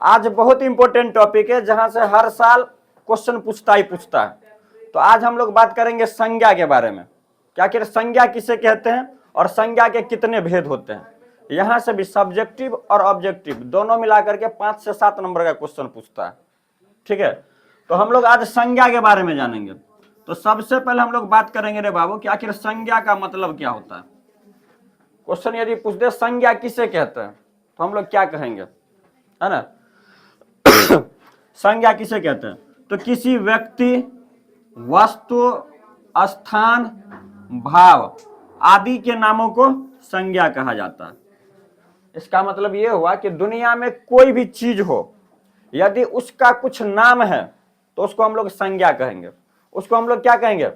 आज बहुत important topic है जहां से हर साल क्वेश्चन पूछता ही पूछता है। तो आज हम लोग बात करेंगे संज्ञा के बारे में, क्या आखिर संज्ञा किसे कहते हैं और संज्ञा के कितने भेद होते हैं। यहां से भी सब्जेक्टिव और ऑब्जेक्टिव दोनों मिलाकर के 5 से 7 नंबर का क्वेश्चन पूछता है। ठीक है, तो हम लोग आज संज्ञा के बारे में जानेंगे। तो सबसे पहले हम लोग बात करेंगे रे बाबू कि आखिर संज्ञा का मतलब क्या होता है। क्वेश्चन यदि पूछ दे संज्ञा किसे कहते हैं तो हम लोग क्या कहेंगे, है ना। संज्ञा किसे कहते हैं तो किसी व्यक्ति, वस्तु, स्थान, भाव आदि के नामों को संज्ञा कहा जाता है। इसका मतलब यह हुआ कि दुनिया में कोई भी चीज हो, यदि उसका कुछ नाम है तो उसको हम लोग संज्ञा कहेंगे। उसको हम लोग क्या कहेंगे,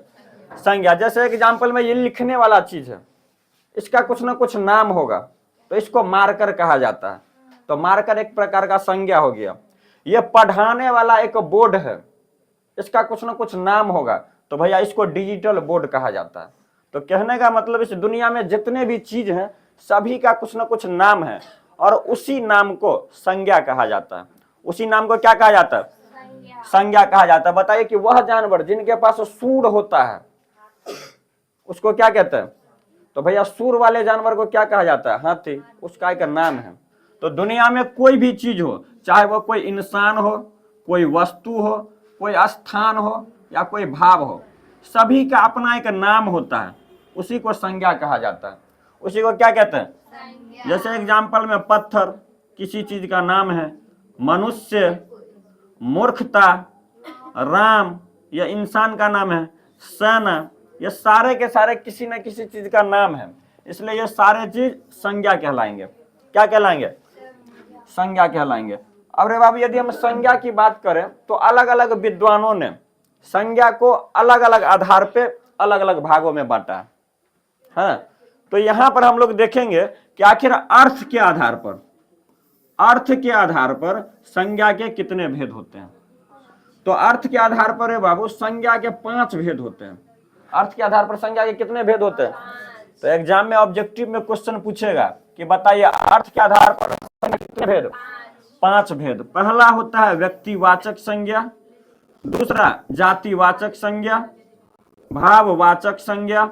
संज्ञा। जैसे एग्जाम्पल में ये लिखने वाला चीज है, इसका कुछ ना कुछ नाम होगा तो इसको मार्कर कहा जाता है। तो मार्कर एक प्रकार का संज्ञा हो गया। ये पढ़ाने वाला एक बोर्ड है, इसका कुछ ना कुछ नाम होगा तो भैया इसको डिजिटल बोर्ड कहा जाता है। तो कहने का मतलब इस दुनिया में जितने भी चीज हैं सभी का कुछ ना कुछ नाम है और उसी नाम को संज्ञा कहा जाता है। उसी नाम को क्या कहा जाता है, संज्ञा कहा जाता है। बताइए कि वह जानवर जिनके पास सूंड होता है उसको क्या कहते हैं, तो भैया सूर वाले जानवर को क्या कहा जाता है, हाथी, उसका एक नाम है। तो दुनिया में कोई भी चीज हो, चाहे वो कोई इंसान हो, कोई वस्तु हो, कोई स्थान हो या कोई भाव हो, सभी का अपना एक नाम होता है, उसी को संज्ञा कहा जाता है। उसी को क्या कहते हैं, जैसे एग्जाम्पल में पत्थर किसी चीज का नाम है, मनुष्य, मूर्खता, राम या इंसान का नाम है, सेना, ये सारे के सारे किसी न किसी चीज का नाम है, इसलिए ये सारे चीज संज्ञा कहलाएंगे। क्या कहलाएंगे, संज्ञा कहलाएंगे। अब रे बाबू यदि हम संज्ञा की बात करें तो अलग अलग विद्वानों ने संज्ञा को अलग अलग आधार पे अलग अलग भागों में बांटा है। तो यहां पर हम लोग देखेंगे कि आखिर अर्थ के आधार पर संज्ञा के कितने भेद होते हैं। तो अर्थ के आधार पर रे बाबू संज्ञा के 5 भेद होते हैं। अर्थ के आधार पर संज्ञा के कितने भेद होते हैं, तो एग्जाम में ऑब्जेक्टिव में क्वेश्चन पूछेगा कि बताइए अर्थ के आधार पर कितने भेद, 5 भेद। पहला होता है व्यक्तिवाचक संज्ञा, दूसरा जातिवाचक संज्ञा, भाववाचक संज्ञा,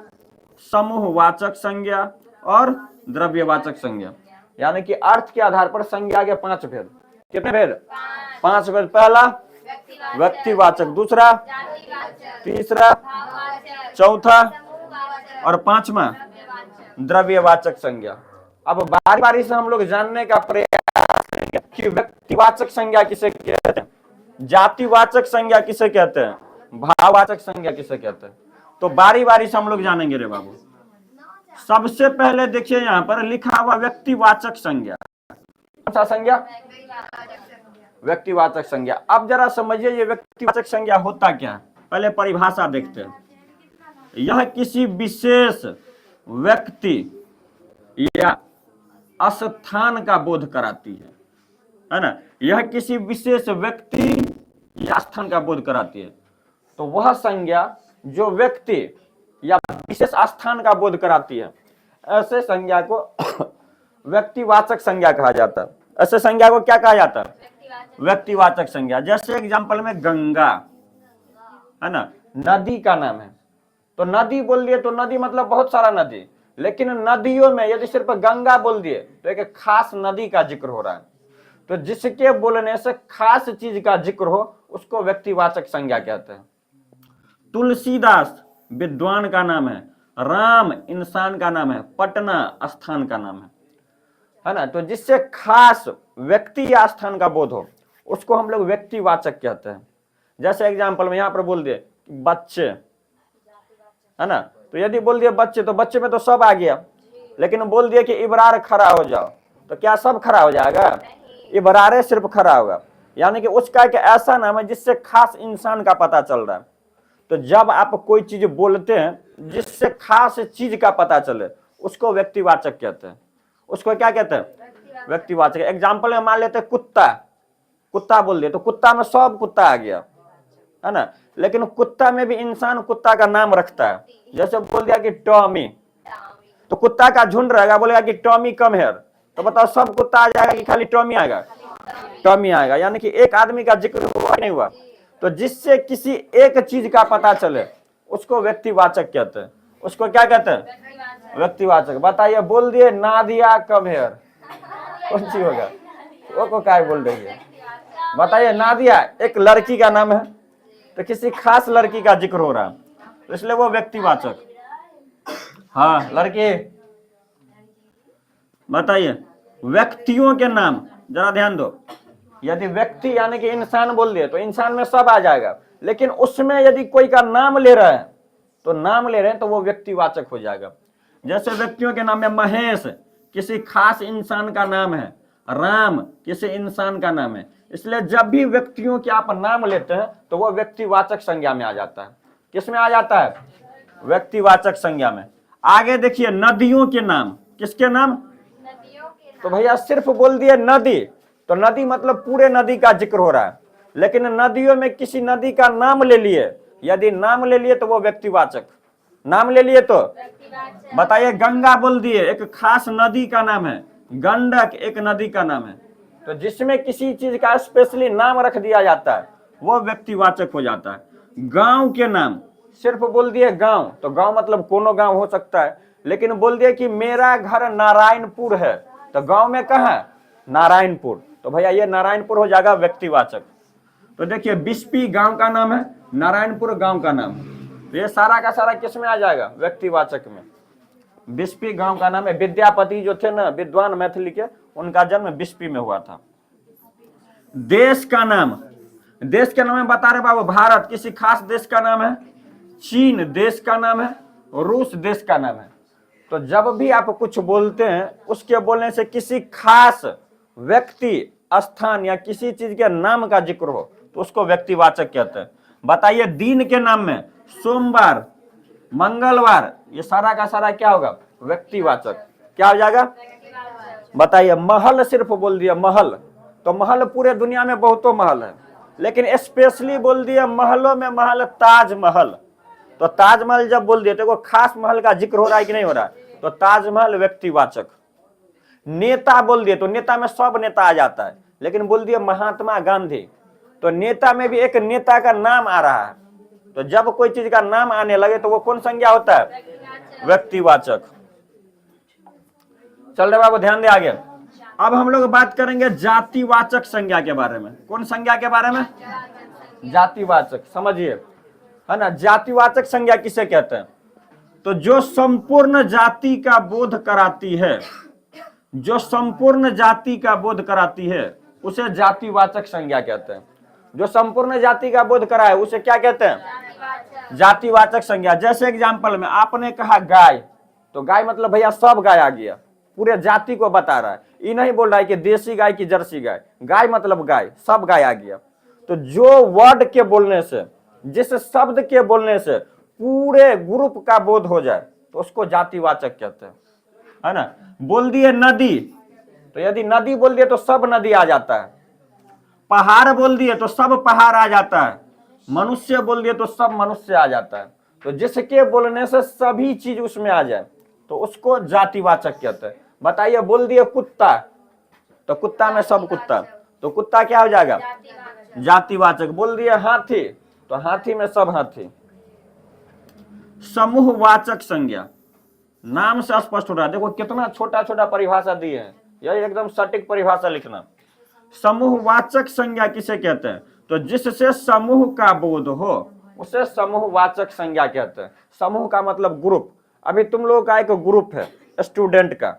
समूहवाचक संज्ञा और द्रव्यवाचक संज्ञा। यानी कि अर्थ के आधार पर संज्ञा के 5 भेद। कितने भेद, 5 भेद। पहला व्यक्तिवाचक, दूसरा, तीसरा, चौथा और 5वां द्रव्यवाचक संज्ञा। अब बारी बारी से हम लोग जानने का प्रयास करेंगे कि व्यक्तिवाचक संज्ञा किसे कहते हैं, जातिवाचक संज्ञा किसे कहते हैं, भाववाचक संज्ञा किसे कहते हैं। तो बारी बारी से हम लोग जानेंगे रे बाबू। सबसे पहले देखिए यहाँ पर लिखा हुआ व्यक्तिवाचक संज्ञा। कौन सा संज्ञा, व्यक्तिवाचक संज्ञा। अब जरा समझिए ये व्यक्तिवाचक संज्ञा होता क्या है, पहले परिभाषा देखते हैं। यह किसी विशेष व्यक्ति या स्थान का बोध कराती है ना। यह किसी विशेष व्यक्ति या स्थान का बोध कराती है। तो वह संज्ञा जो व्यक्ति या विशेष स्थान का बोध कराती है, ऐसे संज्ञा को व्यक्तिवाचक संज्ञा कहा जाता है। ऐसे संज्ञा को क्या कहा जाता है, व्यक्तिवाचक संज्ञा। जैसे एग्जांपल में गंगा है ना, नदी का नाम है। तो नदी बोल दिए तो नदी मतलब बहुत सारा नदी, लेकिन नदियों में यदि सिर्फ गंगा बोल दिए तो एक खास नदी का जिक्र हो रहा है। तो जिसके बोलने से खास चीज का जिक्र हो उसको व्यक्तिवाचक संज्ञा कहते हैं। तुलसीदास विद्वान का नाम है, राम इंसान का नाम है, पटना स्थान का नाम है ना। तो जिससे खास व्यक्ति या स्थान का बोध हो उसको हम लोग व्यक्तिवाचक कहते हैं। जैसे एग्जाम्पल में यहाँ पर बोल दिए बच्चे है ना, तो यदि बोल दिए बच्चे तो बच्चे में तो सब आ गया, लेकिन बोल दिए कि इबरार खड़ा हो जाओ तो क्या सब खड़ा हो जाएगा, इबरारे सिर्फ खड़ा होगा। यानी कि उसका एक ऐसा नाम है जिससे खास इंसान का पता चल रहा है। तो जब आप कोई चीज बोलते हैं जिससे खास चीज का पता चले उसको व्यक्तिवाचक कहते हैं। उसको क्या कहते हैं, व्यक्तिवाचक। एग्जाम्पल में मान लेते हैं कुत्ता, कुत्ता बोल दिए तो कुत्ता में सब कुत्ता आ गया है ना, लेकिन कुत्ता में भी इंसान कुत्ता का नाम रखता है। जैसे बोल दिया कि टॉमी, तो कुत्ता का झुंड रहेगा, बोलेगा कि टॉमी कम हेयर, तो बताओ सब कुत्ता आ जाएगा कि खाली टॉमी आएगा, कम ही आएगा, यानी कि एक आदमी का जिक्र हुआ नहीं हुआ। तो जिससे किसी एक चीज का पता चले उसको व्यक्तिवाचक कहते हैं। उसको क्या कहते हैं? व्यक्तिवाचक। बताइए, बोल दिए नादिया कम हेयर, कौन सी होगा? वो को क्या बोल रही है? बताइए, नादिया एक लड़की का नाम है, तो किसी खास लड़की का जिक्र हो रहा है, तो इसलिए वो व्यक्तिवाचक। हाँ लड़की। बताइए, व्यक्तियों के नाम जरा ध्यान दो। यदि व्यक्ति यानी कि इंसान बोल दिए तो इंसान में सब आ जाएगा, लेकिन उसमें यदि कोई का नाम ले रहे हैं तो नाम ले रहे हैं तो वो व्यक्तिवाचक हो जाएगा। जैसे व्यक्तियों के नाम में महेश किसी खास इंसान का नाम है, राम किसी इंसान का नाम है, इसलिए जब भी व्यक्तियों के आप नाम लेते हैं तो वो व्यक्तिवाचक संज्ञा में आ जाता है। किस में आ जाता है? व्यक्तिवाचक संज्ञा में। आगे देखिए, नदियों के नाम। किसके नाम? तो भैया सिर्फ बोल दिए नदी, तो नदी मतलब पूरे नदी का जिक्र हो रहा है, लेकिन नदियों में किसी नदी का नाम ले लिए, यदि नाम ले लिए तो वो व्यक्तिवाचक। नाम ले लिए तो बताइए, गंगा बोल दिए एक खास नदी का नाम है, गंडक एक नदी का नाम है, तो जिसमें किसी चीज का स्पेशली नाम रख दिया जाता है वो व्यक्तिवाचक हो जाता है। गांव के नाम, सिर्फ बोल दिए गांव, तो गांव मतलब कोनो गांव हो सकता है, लेकिन बोल दिए कि मेरा घर नारायणपुर है, तो गांव में कहाँ? नारायणपुर, तो भैया ये नारायणपुर हो जाएगा व्यक्तिवाचक। तो देखिए, बिस्पी गांव का नाम है, नारायणपुर गांव का नाम है, तो ये सारा का सारा किस में आ जाएगा? व्यक्तिवाचक में। बिस्पी गांव का नाम है, विद्यापति जो थे ना विद्वान मैथिली के, उनका जन्म बिस्पी में हुआ था। देश का नाम, देश के नाम में बता रहे बाबू, भारत किसी खास देश का नाम है, चीन देश का नाम है, रूस देश का नाम है। तो जब भी आप कुछ बोलते हैं उसके बोलने से किसी खास व्यक्ति, स्थान या किसी चीज के नाम का जिक्र हो तो उसको व्यक्तिवाचक कहते हैं। बताइए, दिन के नाम में सोमवार, मंगलवार, ये सारा का सारा क्या होगा? व्यक्तिवाचक। क्या हो जाएगा? बताइए, महल सिर्फ बोल दिया महल, तो महल पूरे दुनिया में बहुतों महल है, लेकिन स्पेशली बोल दिया महलों में महल ताजमहल, तो ताजमहल जब बोल दिए तो खास महल का जिक्र हो रहा है कि नहीं हो रहा है? तो ताजमहल व्यक्तिवाचक। नेता बोल दिए तो नेता में सब नेता आ जाता है, लेकिन बोल दिए महात्मा गांधी, तो नेता में भी एक नेता का नाम आ रहा है, तो जब कोई चीज का नाम आने लगे तो वो कौन संज्ञा होता है? व्यक्तिवाचक। चल रहे बाबू, ध्यान दे आगे। अब हम लोग बात करेंगे जातिवाचक संज्ञा के बारे में। कौन संज्ञा के बारे में? जातिवाचक। समझिए, है ना, जातिवाचक संज्ञा किसे कहते हैं? तो जो संपूर्ण जाति का बोध कराती है, जो संपूर्ण जाति का बोध कराती है उसे जातिवाचक संज्ञा कहते हैं। जो संपूर्ण जाति का बोध कराए उसे क्या कहते हैं? जातिवाचक संज्ञा। जैसे एग्जांपल में आपने कहा गाय, तो गाय मतलब भैया सब गाय आ गया, पूरे जाति को बता रहा है, ये नहीं बोल रहा है कि देसी गाय की जर्सी गाय, गाय मतलब गाय, सब गाय आ गया। तो जो वर्ड के बोलने से, जिस शब्द के बोलने से पूरे ग्रुप का बोध हो जाए तो उसको जातिवाचक कहते हैं, है ना। बोल दिए नदी, तो यदि नदी बोल दिए तो सब नदी आ जाता है। पहाड़ बोल दिए तो सब पहाड़ आ जाता है। मनुष्य बोल दिए तो सब मनुष्य आ जाता है। तो जिसके बोलने से सभी चीज उसमें आ जाए तो उसको जातिवाचक कहते हैं। बताइए, बोल दिए कुत्ता, तो कुत्ता में सब कुत्ता, तो कुत्ता क्या हो जाएगा? जातिवाचक। बोल दिए हाथी, तो हाथी में सब हाथी। समूहवाचक संज्ञा, नाम से स्पष्ट हो रहा है, देखो कितना छोटा छोटा परिभाषा दिए हैं, यह एकदम सटीक परिभाषा लिखना। समूहवाचक संज्ञा किसे कहते हैं? तो जिससे समूह का बोध हो उसे समूहवाचक संज्ञा कहते हैं। समूह का मतलब ग्रुप। अभी तुम लोगों का एक ग्रुप है स्टूडेंट का,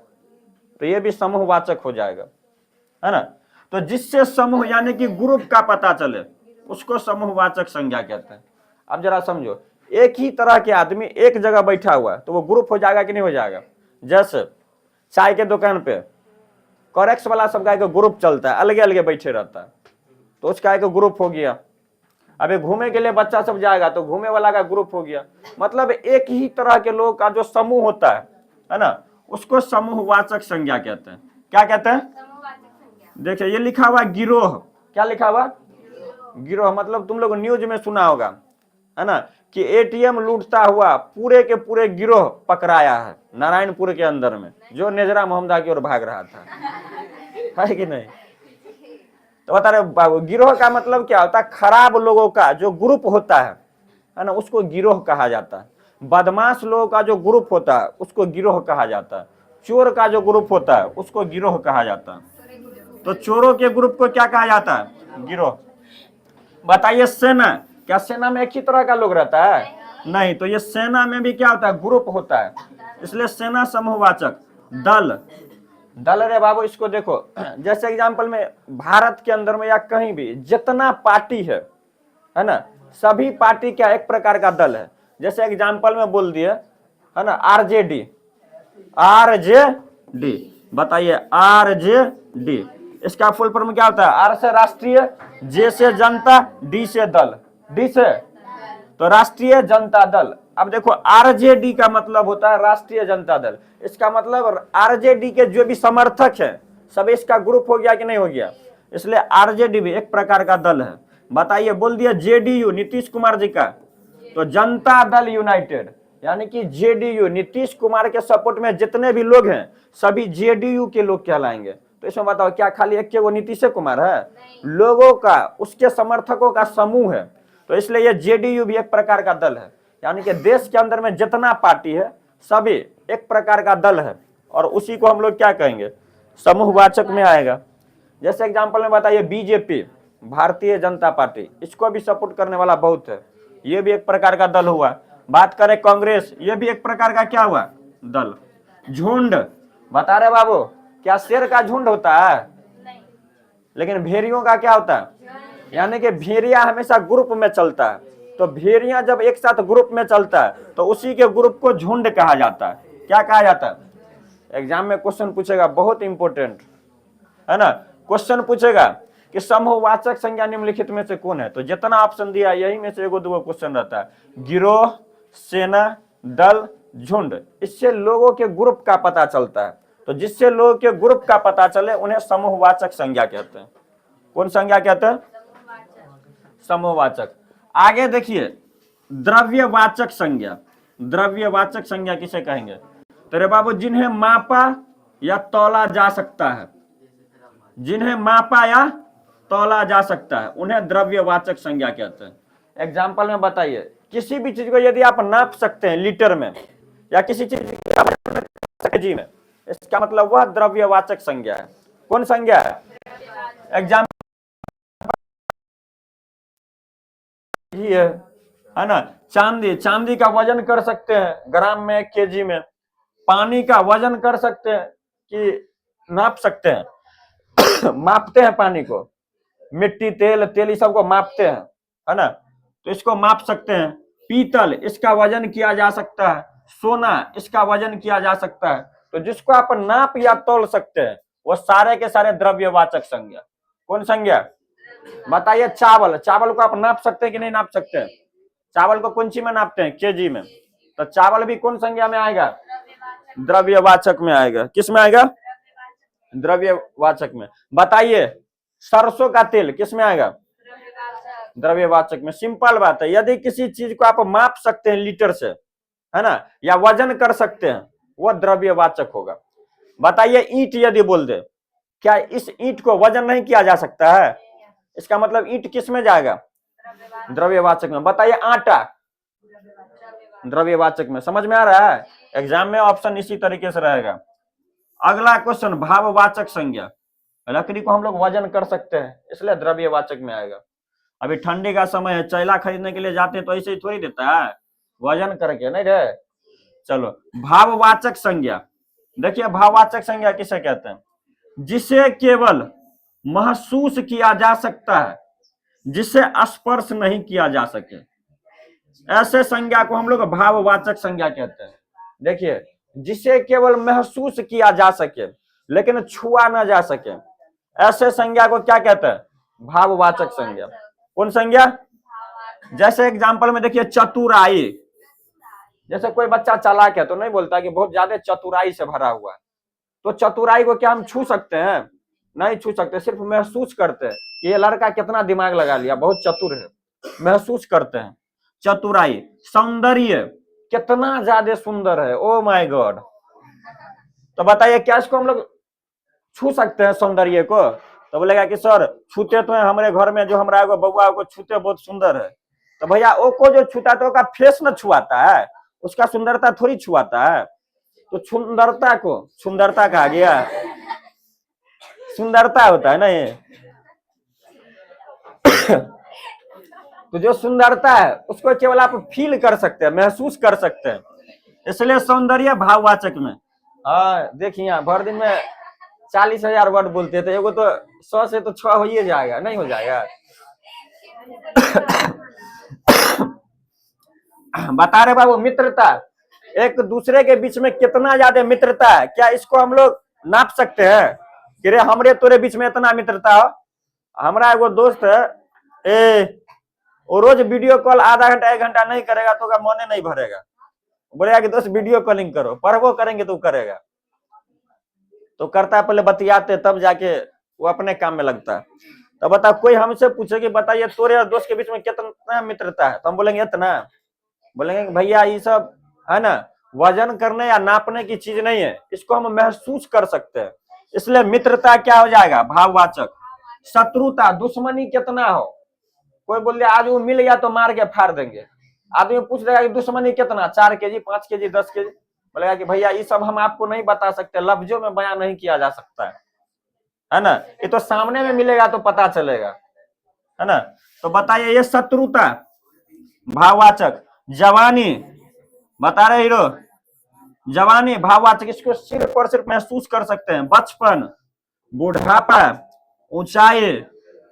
तो ये भी समूहवाचक हो जाएगा, है ना। तो जिससे समूह यानी कि ग्रुप का पता चले उसको समूहवाचक संज्ञा कहते हैं। अब जरा समझो, एक ही तरह के आदमी एक जगह बैठा हुआ है तो वो ग्रुप हो जाएगा कि नहीं हो जाएगा? जैसे चाय के दुकान पे कॉरेक्स वाला सब का एक ग्रुप चलता है, अलग अलग बैठे रहता है, तो उसका एक ग्रुप हो गया। अभी घूमे के लिए बच्चा सब जाएगा तो घूमे वाला का ग्रुप हो गया। मतलब एक ही तरह के लोग का जो समूह होता है ना, उसको समूहवाचक संज्ञा कहते हैं। क्या कहते हैं? देखिए ये लिखा हुआ गिरोह, क्या लिखा हुआ? गिरोह। मतलब तुम लोग न्यूज में सुना होगा, है ना, कि एटीएम लूटता हुआ पूरे के पूरे गिरोह पकड़ाया है नारायणपुर के अंदर में, जो नेजरा मोहम्मदा की ओर भाग रहा था, है कि नहीं? तो बता रहे बाबू, गिरोह का मतलब क्या होता है? खराब लोगों का जो ग्रुप होता है ना, उसको गिरोह कहा जाता है। बदमाश लोगों का जो ग्रुप होता है उसको गिरोह कहा जाता है। चोर का जो ग्रुप होता है उसको गिरोह कहा जाता है। तो चोरों के ग्रुप को क्या कहा जाता है? गिरोह। बताइए सेना, क्या सेना में एक ही तरह का लोग रहता है? नहीं। तो ये सेना में भी क्या होता है? ग्रुप होता है। इसलिए सेना समूहवाचक। दल, दल रे बाबू, इसको देखो, जैसे एग्जांपल में भारत के अंदर में या कहीं भी जितना पार्टी है ना, सभी पार्टी क्या एक प्रकार का दल है। जैसे एग्जांपल में बोल दिए, है ना, आरजेडी, आरजेडी, बताइए आरजेडी, इसका फुल फॉर्म क्या होता है? आर से राष्ट्रीय, जे से जनता, डी से दल, डी से तो राष्ट्रीय जनता दल। अब देखो आरजेडी का मतलब होता है राष्ट्रीय जनता दल। इसका मतलब आरजेडी के जो भी समर्थक है सब इसका ग्रुप हो गया कि नहीं हो गया? इसलिए आरजेडी भी एक प्रकार का दल है। बताइए, बोल दिया जेडीयू, नीतीश कुमार जी का, तो जनता दल यूनाइटेड, यानी कि जेडीयू, नीतीश कुमार के सपोर्ट में जितने भी लोग हैं सभी जेडीयू के लोग कहलाएंगे। तो इसमें बताओ, क्या खाली एक के वो नीतीश कुमार है? लोगों का, उसके समर्थकों का समूह है। तो इसलिए ये जेडीयू भी एक प्रकार का दल है, यानी कि देश के अंदर में जितना पार्टी है सभी एक प्रकार का दल है, और उसी को हम लोग क्या कहेंगे? समूहवाचक में आएगा। जैसे एग्जांपल में बताइए बीजेपी, भारतीय जनता पार्टी, इसको भी सपोर्ट करने वाला बहुत है, ये भी एक प्रकार का दल हुआ। बात करें कांग्रेस, ये भी एक प्रकार का क्या हुआ? दल। झुंड, बता रहे बाबू, क्या शेर का झुंड होता है? लेकिन भेड़ियों का क्या होता है? यानी कि भेड़िया हमेशा ग्रुप में चलता है। तो भेड़िया जब एक साथ ग्रुप में चलता है तो उसी के ग्रुप को झुंड कहा जाता है। क्या कहा जाता है? एग्जाम में क्वेश्चन पूछेगा, बहुत इंपॉर्टेंट है ना, क्वेश्चन पूछेगा कि समूहवाचक संज्ञा निम्नलिखित में से कौन है? तो जितना ऑप्शन दिया यही में से एगो दो क्वेश्चन रहता है। गिरोह, सेना, दल, झुंड, इससे लोगों के ग्रुप का पता चलता है। तो जिससे लोगों के ग्रुप का पता चले उन्हें समूहवाचक संज्ञा कहते हैं। कौन संज्ञा कहते हैं? समूहवाचक। आगे देखिए, द्रव्यवाचक संज्ञा। द्रव्यवाचक संज्ञा किसे कहेंगे? तो रे बाबू, जिन्हें मापा या तौला जा सकता है, जिन्हें मापा या तौला जा सकता है उन्हें द्रव्यवाचक संज्ञा कहते हैं। एग्जाम्पल में बताइए, किसी भी चीज को यदि आप नाप सकते हैं लीटर में, या किसी चीज केजी में, इसका मतलब वह द्रव्यवाचक संज्ञा है। कौन संज्ञा है? एग्जाम्पल है ना, चांदी, चांदी का वजन कर सकते हैं ग्राम में, केजी में। पानी का वजन कर सकते हैं कि नाप सकते हैं मापते हैं पानी को। मिट्टी, तेल, तेल, इस सबको मापते हैं, है ना, तो इसको माप सकते हैं। पीतल, इसका वजन किया जा सकता है। सोना, इसका वजन किया जा सकता है। तो जिसको आप नाप या तौल सकते हैं वो सारे के सारे द्रव्यवाचक संज्ञा। कौन संज्ञा? बताइए। चावल, चावल को आप नाप सकते हैं कि नहीं नाप सकते हैं? चावल को कौन सी में नापते हैं? केजी में। तो चावल भी कौन संज्ञा में आएगा? द्रव्यवाचक में आएगा। किस में आएगा? द्रव्यवाचक में। बताइए, सरसों का तेल किस में आएगा? द्रव्यवाचक में। सिंपल बात है, यदि किसी चीज को आप माप सकते हैं लीटर से, है ना, या वजन कर सकते हैं, वह द्रव्यवाचक होगा। बताइए, ईंट यदि बोल दे, क्या इस ईंट को वजन नहीं किया जा सकता है? इसका मतलब ईंट किस में जाएगा? द्रव्यवाचक में। बताइए, आटा, द्रव्यवाचक में। समझ में आ रहा है? एग्जाम में ऑप्शन इसी तरीके से रहेगा। अगला क्वेश्चन, भाववाचक संज्ञा। लकड़ी को हम लोग वजन कर सकते हैं, इसलिए द्रव्यवाचक में आएगा। अभी ठंडी का समय है, चैला खरीदने के लिए जाते हैं तो ऐसे ही थोड़ी देता है, वजन करके नहीं रे। चलो, भाववाचक संज्ञा। देखिए, भाववाचक संज्ञा किसे कहते हैं? जिसे केवल महसूस किया जा सकता है, जिसे स्पर्श नहीं किया जा सके, ऐसे संज्ञा को हम लोग भाववाचक संज्ञा कहते हैं। देखिए, जिसे केवल महसूस किया जा सके लेकिन छुआ ना जा सके, ऐसे संज्ञा को क्या कहते हैं? भाववाचक संज्ञा। कौन संज्ञा? जैसे एग्जांपल में देखिए, चतुराई। जैसे कोई बच्चा चालाक है तो नहीं बोलता कि बहुत ज्यादा चतुराई से भरा हुआ है। तो चतुराई को क्या हम छू सकते हैं? नहीं छू सकते, सिर्फ महसूस करते हैं कि ये लड़का कितना दिमाग लगा लिया, बहुत चतुर है, महसूस करते हैं। चतुराई। सौंदर्य, कितना ज्यादा सुंदर है, ओ माय गॉड। तो बताइए, क्या इसको हम लोग छू सकते हैं सौंदर्य को? तो बोलेगा कि सर छूते तो है हमारे घर में जो हमारा एगो बउआ को छूते बहुत सुंदर है। तो भैया ओ को जो छूता तो उसका फेस न छुआता है, उसका सुंदरता थोड़ी छुआता है। तो सुंदरता को सुंदरता कहा गया, सुंदरता होता है ना ये। तो जो सुंदरता है उसको केवल आप फील कर सकते हैं, महसूस कर सकते हैं, इसलिए सौंदर्य भाववाचक में। हाँ देखिए यहाँ भर दिन में 40,000 वर्ड बोलते थे, एगो तो 100 से तो 6 हो ही जाएगा, नहीं हो जाएगा। बता रहे बाबू मित्रता, एक दूसरे के बीच में कितना ज्यादा मित्रता है, क्या इसको हम लोग नाप सकते हैं कि रे हमरे तोरे बीच में इतना मित्रता हो। हमारा एगो दोस्त है वो रोज वीडियो कॉल आधा घंटा 1 घंटा नहीं करेगा तो मन नहीं भरेगा। बोलेगा कि दोस्त वीडियो कॉलिंग करो, पढ़वो करेंगे तो करेगा, तो करता है पहले बतियाते तब जाके वो अपने काम में लगता है। तो बता कोई हमसे पूछे कि बताइए तोरे और दोस्त के बीच में कितना मित्रता है, तो हम बोलेंगे इतना। बोलेंगे कि भैया ये सब है ना वजन करने या नापने की चीज नहीं है, इसको हम महसूस कर सकते हैं, इसलिए मित्रता क्या हो जाएगा भाववाचक। शत्रुता दुश्मनी कितना हो, कोई बोल दिया आज वो मिल गया तो मार के फाड़ देंगे, आदमी पूछ देगा कि दुश्मनी कितना 4 केजी 5 केजी 10 केजी, बोलेगा कि भैया ये सब हम आपको नहीं बता सकते, लफ्जों में बयान नहीं किया जा सकता है ना, ये तो सामने में मिलेगा तो पता चलेगा, है ना। तो बताइए ये शत्रुता भाववाचक। जवानी बता रहे हीरो, जवानी भाववाचक, इसको सिर्फ और सिर्फ महसूस कर सकते हैं। बचपन, बुढ़ापा, ऊंचाई,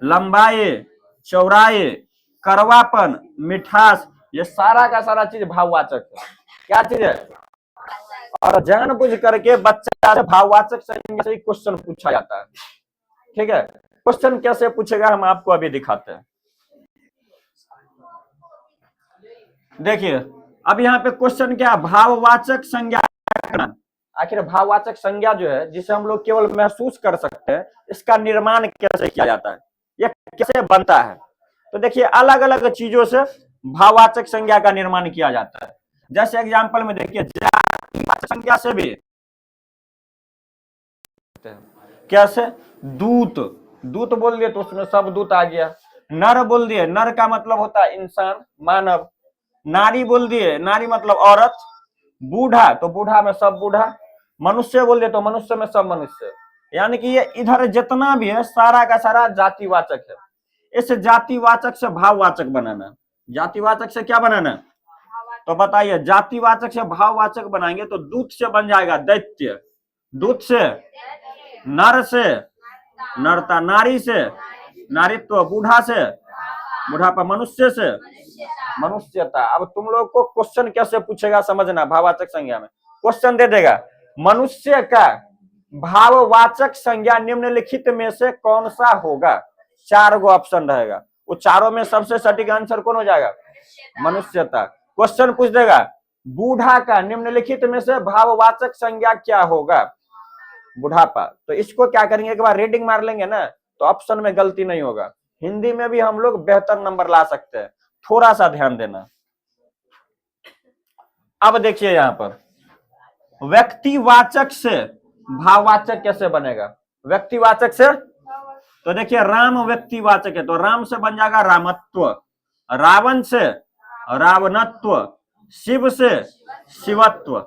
लंबाई, चौड़ाई, कड़वापन, मिठास, ये सारा का सारा चीज भाववाचक है। क्या चीज है, और जानबूझ करके बच्चा से भाववाचक से ही क्वेश्चन पूछा जाता है। ठीक है, क्वेश्चन कैसे पूछेगा हम आपको अभी दिखाते हैं। देखिए अब यहाँ पे क्वेश्चन क्या, भाववाचक संज्ञा। आखिर भाववाचक संज्ञा जो है जिसे हम लोग केवल महसूस कर सकते हैं, इसका निर्माण कैसे किया जाता है, यह कैसे बनता है। तो देखिए अलग अलग चीजों से भाववाचक संज्ञा का निर्माण किया जाता है। जैसे एग्जांपल में देखिए जातिवाचक संज्ञा से भी कैसे, दूत, दूत बोल दिए तो उसमें सब दूत आ गया। नर बोल दिए, नर का मतलब होता है इंसान मानव। नारी बोल दिए, नारी मतलब औरत। बूढ़ा तो बूढ़ा में सब बूढ़ा। मनुष्य बोल दिए तो मनुष्य में सब मनुष्य। यानी कि ये इधर जितना भी है सारा का सारा जातिवाचक है। इस जातिवाचक से भाववाचक बनाना, जातिवाचक से क्या बनाना, तो बताइए जातिवाचक से भाववाचक बनाएंगे तो दूत से बन जाएगा दैत्य, दूत से नर से नरता, नारी से नारित्व, बूढ़ा से बुढ़ापा, मनुष्य से मनुष्यता। अब तुम लोग को क्वेश्चन कैसे पूछेगा समझना, भाववाचक संज्ञा में क्वेश्चन दे देगा, मनुष्य का भाववाचक संज्ञा निम्नलिखित में से कौन सा होगा। 4 गो ऑप्शन रहेगा, वो चारों में सबसे सटीक आंसर कौन हो जाएगा, मनुष्यता। क्वेश्चन पूछ देगा बूढ़ा का निम्नलिखित में से भाववाचक संज्ञा क्या होगा, बुढ़ापा। तो इसको क्या करेंगे, एक बार रीडिंग मार लेंगे ना तो ऑप्शन में गलती नहीं होगा। हिंदी में भी हम लोग बेहतर नंबर ला सकते हैं, थोड़ा सा ध्यान देना। अब देखिए यहां पर व्यक्तिवाचक से भाववाचक कैसे बनेगा, व्यक्तिवाचक से। तो देखिए राम व्यक्तिवाचक है तो राम से बन जाएगा रामत्व, रावण से रावणत्व, शिव से शिवत्व,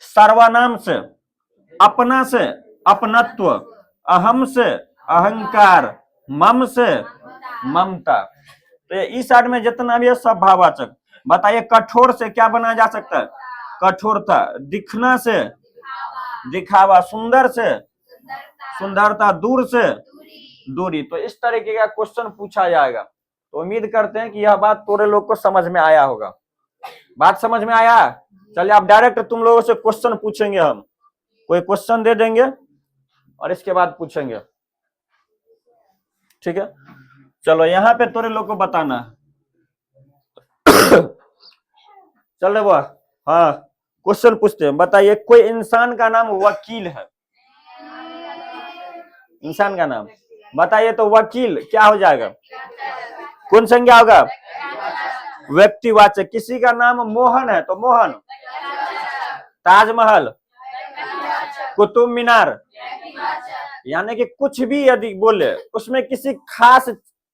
सर्वनाम से अपना से अपनत्व, अहम से अहंकार, मम से ममता। तो इस साइड में जितना भी है सब भाववाचक। बताइए कठोर से क्या बनाया जा सकता है, कठोरता। दिखना से दिखावा, सुंदर से सुंदरता, दूर से दूरी। तो इस तरीके का क्वेश्चन पूछा जाएगा। तो उम्मीद करते हैं कि यह बात तोरे लोग को समझ में आया होगा। बात समझ में आया, चलिए आप डायरेक्ट तुम लोगों से क्वेश्चन पूछेंगे, हम कोई क्वेश्चन दे देंगे और इसके बाद पूछेंगे, ठीक है। चलो यहाँ पे तोरे लोग को बताना चल वो, हाँ क्वेश्चन पूछते हैं। बताइए कोई इंसान का नाम वकील है, इंसान का नाम बताइए, तो वकील क्या हो जाएगा, कौन संज्ञा होगा, व्यक्तिवाचक। किसी का नाम मोहन है तो मोहन, ताजमहल, कुतुब मीनार, यानी कि कुछ भी यदि बोले उसमें किसी खास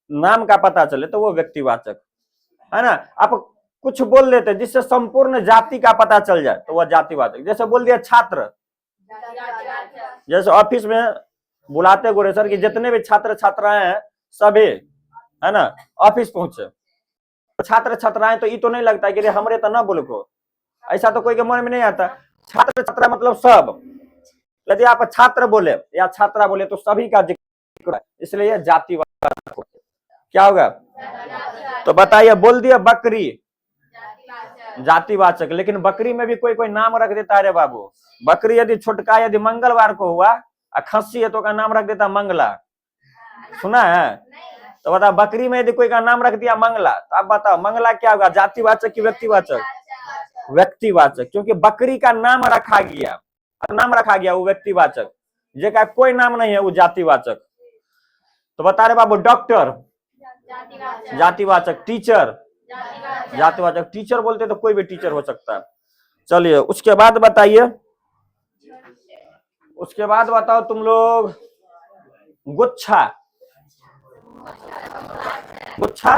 नाम का पता चले तो वो व्यक्तिवाचक है ना। आप कुछ बोल देते जिससे संपूर्ण जाति का पता चल जाए तो वह जातिवाचक। जैसे बोल दिया छात्र, जैसे ऑफिस में बुलाते गोरे सर कि जितने भी छात्र छात्राएं हैं सभी है ना ऑफिस पहुंचे, तो छात्र छात्राएं तो ये तो नहीं लगता कि हमरे तो ना बोल को, ऐसा तो कोई के मन में नहीं आता। छात्र छात्रा मतलब सब, यदि आप छात्र बोले या छात्रा बोले तो सभी का जिक्र है, इसलिए यह जातिवाचक क्या होगा। तो बताइए बोल दिया बकरी जातिवाचक, लेकिन बकरी में भी कोई कोई नाम रख देता है रे बाबू। बकरी यदि छोटका यदि मंगलवार को हुआ और खस्सी है तो का नाम रख देता मंगला, सुना है। तो बताओ बकरी में यदि कोई का नाम रख दिया मंगला, तो आप बताओ मंगला क्या होगा, जातिवाचक की व्यक्तिवाचक? व्यक्तिवाचक, क्योंकि बकरी का नाम रखा गया, नाम रखा गया वो व्यक्तिवाचक, जेका कोई नाम नहीं है वो जातिवाचक। तो बता रहे बाबू डॉक्टर जातिवाचक, टीचर जातिवाचक, टीचर बोलते तो कोई भी टीचर हो सकता है। चलिए उसके बाद बताइए, उसके बाद बताओ तुम लोग गुच्छा, गुच्छा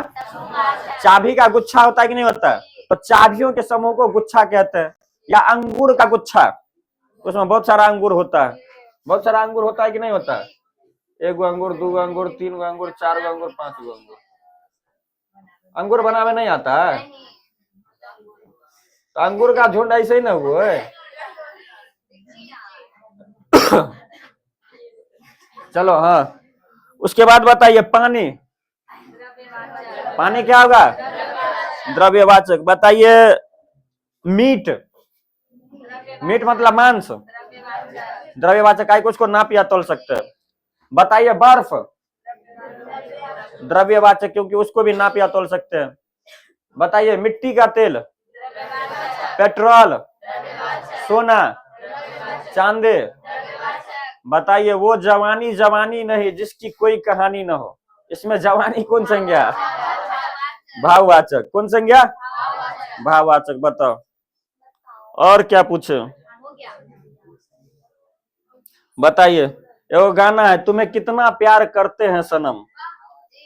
चाबी का गुच्छा होता है कि नहीं होता है, तो चाबियों के समूह को गुच्छा कहते हैं। या अंगूर का गुच्छा, उसमें बहुत सारा अंगूर होता है, बहुत सारा अंगूर होता है कि नहीं होता है, एक गो अंगूर, दो गो अंगूर, तीन गो अंगूर, चार गो अंगूर, पांच गो अंगूर। अंगूर बनावे नहीं आता है, तो अंगूर का झुंड ऐसे ही ना हुआ है। चलो हाँ, उसके बाद बताइए पानी, पानी क्या होगा, द्रव्यवाचक। बताइए मीट, मीट मतलब मांस, द्रव्यवाचक, आई कुछ को नाप या तोल सकते हैं। बताइए बर्फ, द्रव्यवाचक, क्योंकि उसको भी नाप या तोल सकते हैं। बताइए मिट्टी का तेल, पेट्रोल, सोना, चांदी। बताइए वो जवानी जवानी नहीं जिसकी कोई कहानी ना हो, इसमें जवानी कौन संज्ञा, भाववाचक, कौन संज्ञा, भाववाचक। बताओ और क्या पूछे, बताइए एगो गाना है तुम्हें कितना प्यार करते हैं सनम,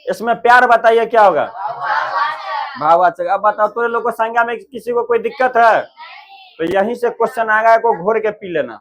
इसमें प्यार बताइए क्या होगा, भाववाचक। अब बताओ तुम लोग को संज्ञा में किसी को कोई दिक्कत है तो यहीं से क्वेश्चन आएगा, को घोर के पी लेना।